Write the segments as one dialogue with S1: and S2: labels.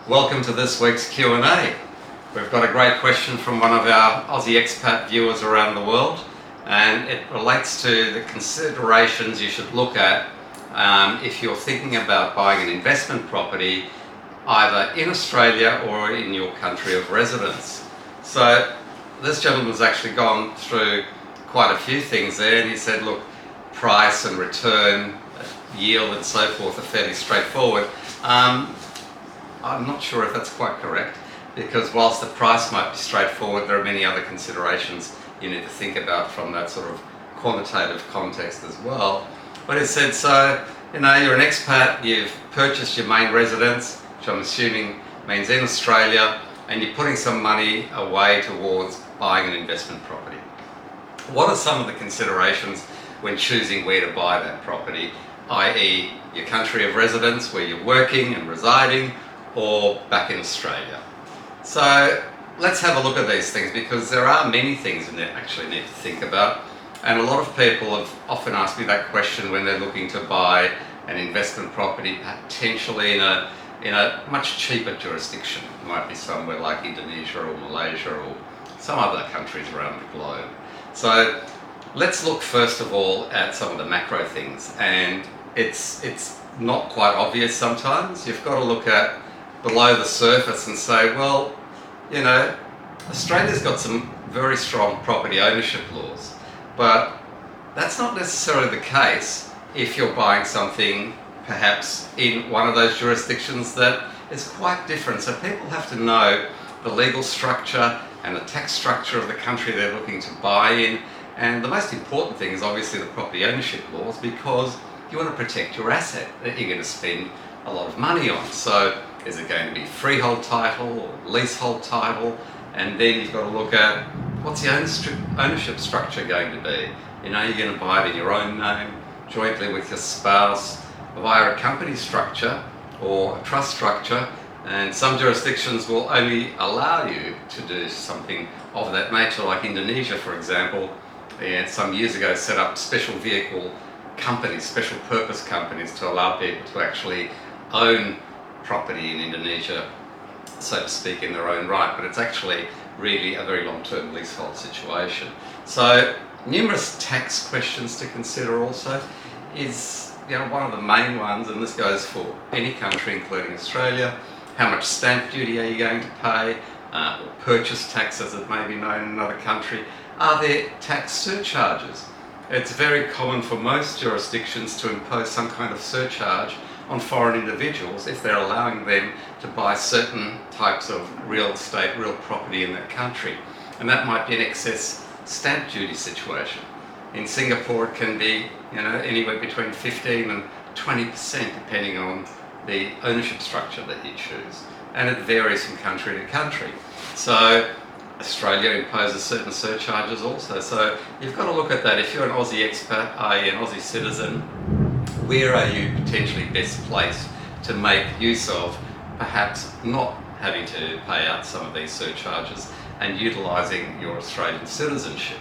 S1: Welcome to this week's Q&A. We've got a great question from one of our Aussie Expat viewers around the world, and it relates to the considerations you should look at if you're thinking about buying an investment property either in Australia or in your country of residence. So this gentleman's actually gone through quite a few things there, and he said, look, price and return, yield and so forth are fairly straightforward. I'm not sure if that's quite correct, because whilst the price might be straightforward, there are many other considerations you need to think about from that sort of quantitative context as well. But it said, so, you're an expat, you've purchased your main residence, which I'm assuming means in Australia, and you're putting some money away towards buying an investment property. What are some of the considerations when choosing where to buy that property, i.e. your country of residence, where you're working and residing, or back in Australia? So let's have a look at these things, because there are many things you actually need to think about, and a lot of people have often asked me that question when they're looking to buy an investment property, potentially in a much cheaper jurisdiction. It might be somewhere like Indonesia or Malaysia or some other countries around the globe. So let's look first of all at some of the macro things, and it's not quite obvious sometimes. You've got to look at below the surface and say, well, Australia's got some very strong property ownership laws, but that's not necessarily the case if you're buying something perhaps in one of those jurisdictions that is quite different. So people have to know the legal structure and the tax structure of the country they're looking to buy in. And the most important thing is obviously the property ownership laws, because you want to protect your asset that you're going to spend a lot of money on. So is it going to be freehold title or leasehold title? And then you've got to look at what's the ownership structure going to be. You're going to buy it in your own name, jointly with your spouse, via a company structure or a trust structure. And some jurisdictions will only allow you to do something of that nature, like Indonesia, for example. Some years ago set up special vehicle companies, special purpose companies, to allow people to actually own property in Indonesia, so to speak, in their own right, but it's actually really a very long-term leasehold situation. So numerous tax questions to consider also is one of the main ones, and this goes for any country including Australia. How much stamp duty are you going to pay, or purchase tax as it may be known in another country? Are there tax surcharges? It's very common for most jurisdictions to impose some kind of surcharge on foreign individuals if they're allowing them to buy certain types of real estate, real property in that country. And that might be an excess stamp duty situation. In Singapore it can be anywhere between 15 and 20% depending on the ownership structure that you choose. And it varies from country to country. So Australia imposes certain surcharges also. So you've got to look at that. If you're an Aussie expat, i.e. an Aussie citizen, where are you potentially best placed to make use of perhaps not having to pay out some of these surcharges and utilising your Australian citizenship?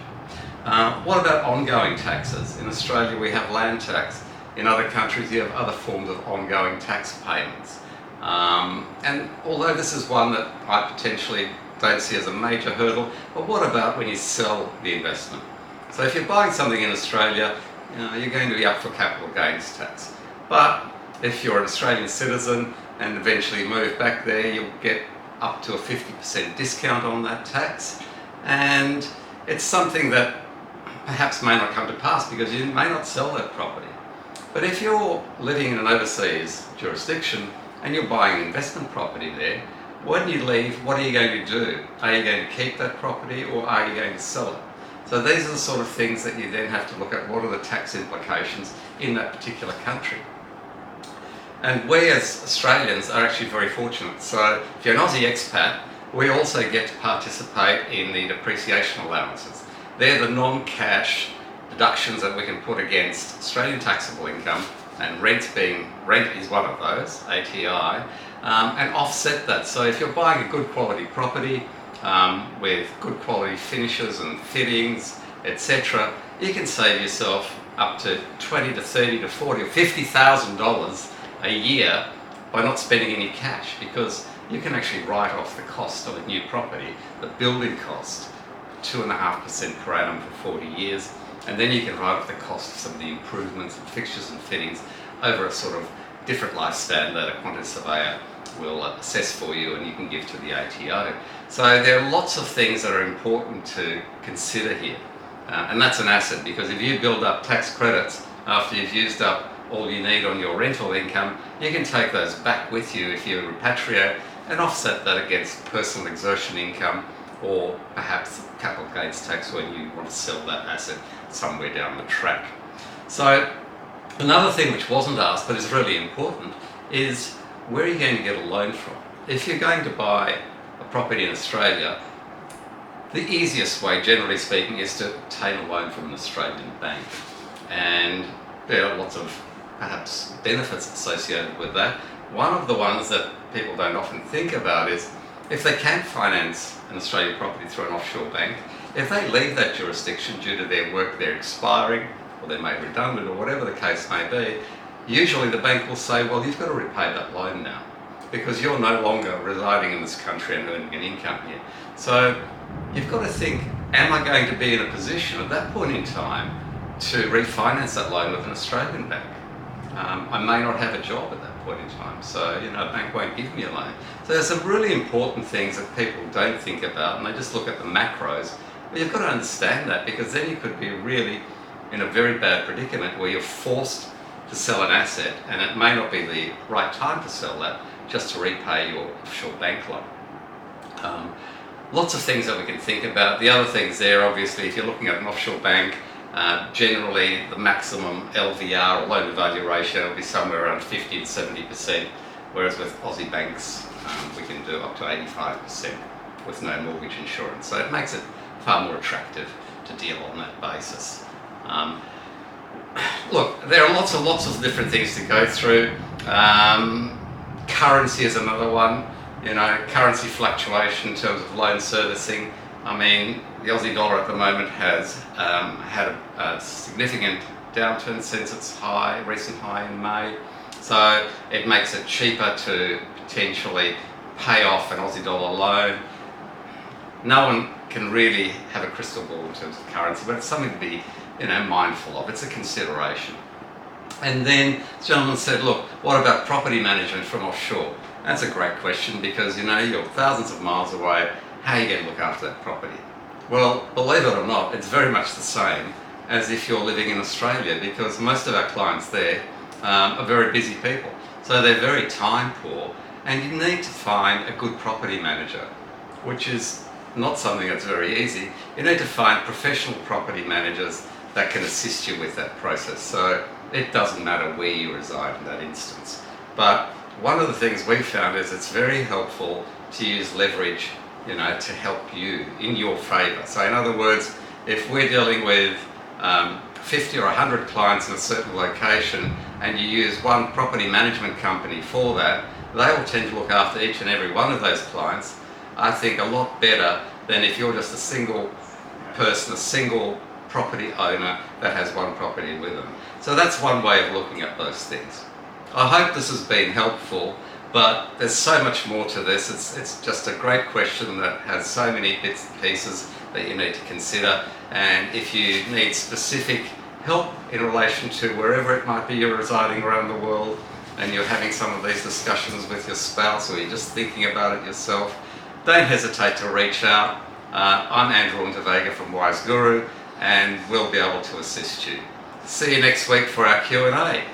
S1: What about ongoing taxes? In Australia we have land tax. In other countries you have other forms of ongoing tax payments. And although this is one that I potentially don't see as a major hurdle, but what about when you sell the investment? So if you're buying something in Australia, you're going to be up for capital gains tax. But if you're an Australian citizen and eventually move back there, you'll get up to a 50% discount on that tax. And it's something that perhaps may not come to pass because you may not sell that property. But if you're living in an overseas jurisdiction and you're buying an investment property there, when you leave, what are you going to do? Are you going to keep that property or are you going to sell it? So these are the sort of things that you then have to look at. What are the tax implications in that particular country? And we as Australians are actually very fortunate. So if you're an Aussie expat, we also get to participate in the depreciation allowances. They're the non-cash deductions that we can put against Australian taxable income, and rent is one of those, ATI, and offset that. So if you're buying a good quality property with good quality finishes and fittings, etc., you can save yourself up to $20 to $30 to $40 or $50,000 a year by not spending any cash, because you can actually write off the cost of a new property, the building cost, 2.5% per annum for 40 years, and then you can write off the cost of some of the improvements and fixtures and fittings over a sort of different lifespan that a quantity surveyor will assess for you and you can give to the ATO. So there are lots of things that are important to consider here. And that's an asset, because if you build up tax credits after you've used up all you need on your rental income, you can take those back with you if you repatriate and offset that against personal exertion income, or perhaps capital gains tax when you want to sell that asset somewhere down the track. So another thing which wasn't asked but is really important is, where are you going to get a loan from? If you're going to buy a property in Australia, the easiest way, generally speaking, is to obtain a loan from an Australian bank. And there are lots of perhaps benefits associated with that. One of the ones that people don't often think about is, if they can finance an Australian property through an offshore bank, if they leave that jurisdiction due to their work there expiring, or they're made redundant, or whatever the case may be, usually the bank will say, well, you've got to repay that loan now, because you're no longer residing in this country and earning an income here. So you've got to think, am I going to be in a position at that point in time to refinance that loan with an Australian bank? I may not have a job at that point in time, so a bank won't give me a loan. So there's some really important things that people don't think about, and they just look at the macros. But you've got to understand that, because then you could be really in a very bad predicament where you're forced to sell an asset, and it may not be the right time to sell that, just to repay your offshore bank loan. Lots of things that we can think about. The other things there, obviously, if you're looking at an offshore bank, generally the maximum LVR, or loan to value ratio, will be somewhere around 50 to 70%, whereas with Aussie banks we can do up to 85% with no mortgage insurance. So it makes it far more attractive to deal on that basis. Look, there are lots of different things to go through. Currency is another one. Currency fluctuation in terms of loan servicing. I mean, the Aussie dollar at the moment has had a significant downturn since its recent high in May. So it makes it cheaper to potentially pay off an Aussie dollar loan. No one can really have a crystal ball in terms of currency, but it's something to be mindful of. It's a consideration. And then the gentleman said, look, what about property management from offshore? That's a great question, because you're thousands of miles away. How are you going to look after that property? Well, believe it or not, it's very much the same as if you're living in Australia, because most of our clients there are very busy people. So they're very time poor, and you need to find a good property manager, which is not something that's very easy. You need to find professional property managers that can assist you with that process. So it doesn't matter where you reside in that instance. But one of the things we've found is it's very helpful to use leverage, to help you in your favour. So in other words, if we're dealing with 50 or 100 clients in a certain location, and you use one property management company for that, they will tend to look after each and every one of those clients, I think, a lot better than if you're just a single person, a single property owner that has one property with them. So that's one way of looking at those things. I hope this has been helpful, but there's so much more to this. It's just a great question that has so many bits and pieces that you need to consider. And if you need specific help in relation to wherever it might be you're residing around the world, and you're having some of these discussions with your spouse, or you're just thinking about it yourself, don't hesitate to reach out. I'm Andrew Unterweger from Wise Guru, and we'll be able to assist you. See you next week for our Q&A.